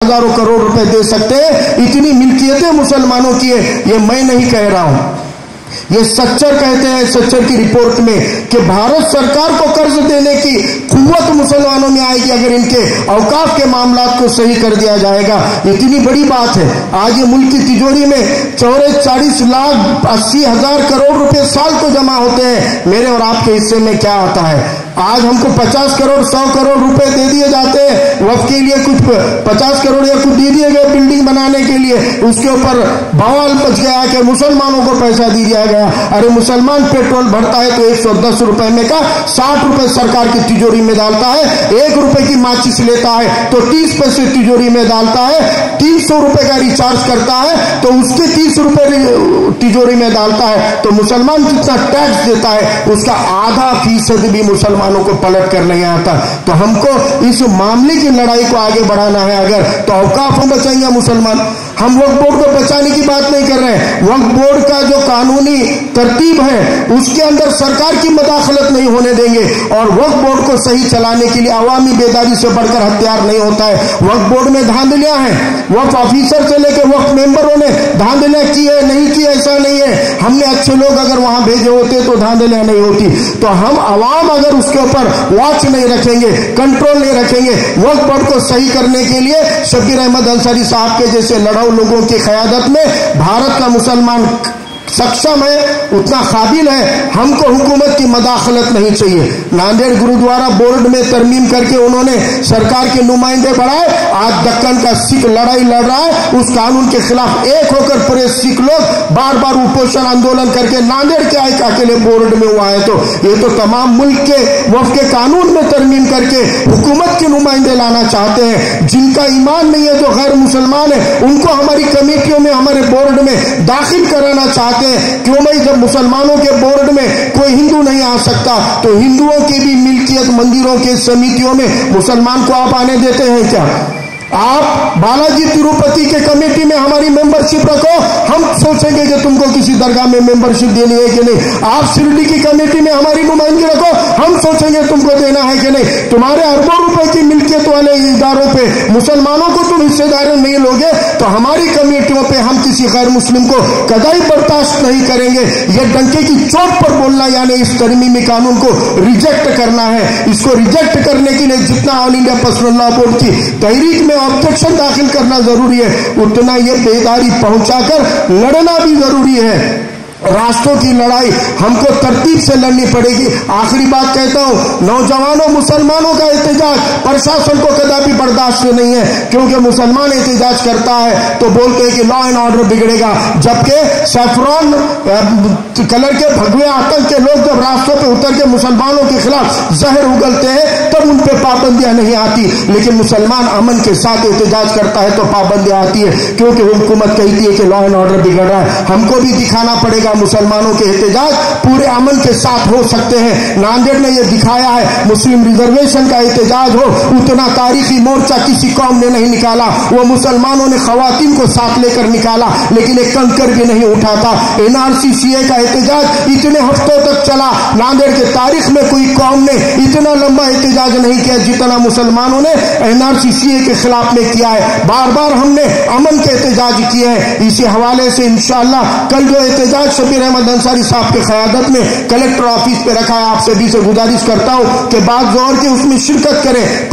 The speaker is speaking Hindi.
हजारों करोड़ रुपए दे सकते हैं। इतनी मिल्कियतें मुसलमानों की है, ये मैं नहीं कह रहा हूं, ये सच्चर कहते हैं सच्चर की रिपोर्ट में कि भारत सरकार को कर्ज देने की कुव्वत मुसलमानों में आएगी अगर इनके औकाफ के मामलात को सही कर दिया जाएगा। इतनी बड़ी बात है। आज ये मुल्क की तिजोरी में 40,80,000 करोड़ रुपए साल को जमा होते हैं। मेरे और आपके हिस्से में क्या आता है? आज हमको 50 करोड़ 100 करोड़ रुपए दे दिए जाते हैं वक्फ के लिए, कुछ 50 करोड़ या कुछ दे दिए गए बिल्डिंग बनाने के लिए, उसके ऊपर बवाल मच गया कि मुसलमानों को पैसा दे दिया गया। अरे मुसलमान पेट्रोल भरता है तो 110 रुपए में का 60 रुपए सरकार की तिजोरी में डालता है, 1 रुपए की माचिस लेता है तो 30 पैसे तिजोरी में डालता है, 300 रुपए का रिचार्ज करता है तो उसके 30 रुपए तिजोरी में डालता है। तो मुसलमान जितना टैक्स देता है उसका आधा फीसद भी मुसलमानों को पलट कर नहीं आता। तो हमको इस मामले की लड़ाई को आगे बढ़ाना है अगर, तो औकाफ हम बचाएंगे मुसलमान। हम वक्फ बोर्ड को बचाने की बात नहीं कर रहे हैं। वक्फ बोर्ड का जो कानूनी तरतीब है उसके अंदर सरकार की मदाखलत नहीं होने देंगे और वक्फ बोर्ड को सही चलाने के लिए अवामी बेदारी से बढ़कर हथियार नहीं होता है। वक्फ बोर्ड में धांधलियां हैं, वक्फ ऑफिसर से लेकर वक्फ मेंबरों ने धांधलियां की है, नहीं की, ऐसा नहीं है। हमने अच्छे लोग अगर वहां भेजे होते तो धांधलियां नहीं होती। तो हम अवाम अगर उसके ऊपर वॉच नहीं रखेंगे, कंट्रोल नहीं रखेंगे, वक्फ बोर्ड को सही करने के लिए शब्बीर अहमद अंसारी साहब के जैसे लड़ाऊ लोगों की क़यादत में भारत का मुसलमान सक्षम है, उतना काबिल है। हमको हुकूमत की मदाखलत नहीं चाहिए। नांदेड़ गुरुद्वारा बोर्ड में तरमीम करके उन्होंने सरकार के नुमाइंदे बढ़ाए, आज दक्कन का सिख लड़ाई लड़ रहा है। उस कानून के खिलाफ एक होकर पूरे सिख लोग बार बार उपोषण आंदोलन करके नांदेड़ के एक अकेले बोर्ड में हुआ है। तो ये तो तमाम मुल्क के वक्फ के कानून में तरमीम करके हुकूमत के नुमाइंदे लाना चाहते हैं। जिनका ईमान नहीं है, जो गैर मुसलमान है, उनको हमारी कमेटियों में, हमारे बोर्ड में दाखिल कराना चाहते हैं। क्यों भाई? जब मुसलमानों के बोर्ड में कोई हिंदू नहीं आ सकता तो हिंदुओं की भी मिल्कियत मंदिरों के समितियों में मुसलमान को आप आने देते हैं क्या? आप बालाजी तिरुपति के कमेटी में हमारी मेंबरशिप रखो, हम सोचेंगे कि तुमको किसी दरगाह में मेंबरशिप देनी है कि नहीं। आप शिरडी की कमेटी में हमारी नुमाइंदगी रखो, हम सोचेंगे तुमको देना है कि नहीं। तुम्हारे अरबों रुपए की मिल्कियत वाले इदारों पे मुसलमानों को तुम हिस्सेदारी नहीं लोगे तो हमारी कमेटियों पे हम किसी गैर मुस्लिम को कदाई बर्दाश्त नहीं करेंगे। यह डंके की चोट पर बोलना यानी इस तरमीमी कानून को रिजेक्ट करना है। इसको रिजेक्ट करने के लिए जितना all India personal law board की तहरीक में ऑब्जेक्शन दाखिल करना जरूरी है, उतना ये बेदारी पहुंचाकर लड़ना भी जरूरी है। राष्ट्रों की लड़ाई हमको तरतीब से लड़नी पड़ेगी। आखिरी बात कहता हूं, नौजवानों मुसलमानों का एहतजाज प्रशासन को कदापि बर्दाश्त नहीं है, क्योंकि मुसलमान एहतजाज करता है तो बोलते हैं कि लॉ एंड ऑर्डर बिगड़ेगा, जबकि सैफरॉन कलर के भगवे आतंक के लोग जब रास्तों पे उतर के मुसलमानों के खिलाफ जहर उगलते हैं तब उन पर पाबंदियां नहीं आती, लेकिन मुसलमान अमन के साथ एहतजाज करता है तो पाबंदियां आती है, क्योंकि हुकूमत कहती है कि लॉ एंड ऑर्डर बिगड़ रहा है। हमको भी दिखाना पड़ेगा मुसलमानों के एहतजाज पूरे अमन के साथ हो सकते हैं। नांदेड़ ने यह दिखाया है, मुस्लिम रिजर्वेशन का एहतजाज हो, उतना तारीखी मोर्चा किसी कौम ने नहीं निकाला। वो मुसलमानों ने खवातीन को साथ लेकर निकाला, लेकिन एक कंकर भी नहीं उठा था। एनआरसी सीए का एहतजाज इतने हफ्तों तक चला, नांदेड़ के तारीख में कोई कौम ने इतना लंबा एहतजाज नहीं किया जितना मुसलमानों ने एनआरसी सीए के खिलाफ में किया है। बार बार हमने अमन के एहतजाज किए हैं। इसी हवाले से इंशाअल्लाह कल जो एहतजाज शब्बीर अहमद अंसारी साहब की क़यादत में कलेक्टर ऑफिस पे रखा है, आप सभी से गुजारिश करता हूं कि बाद ज़ोहर के उसमें शिरकत करें।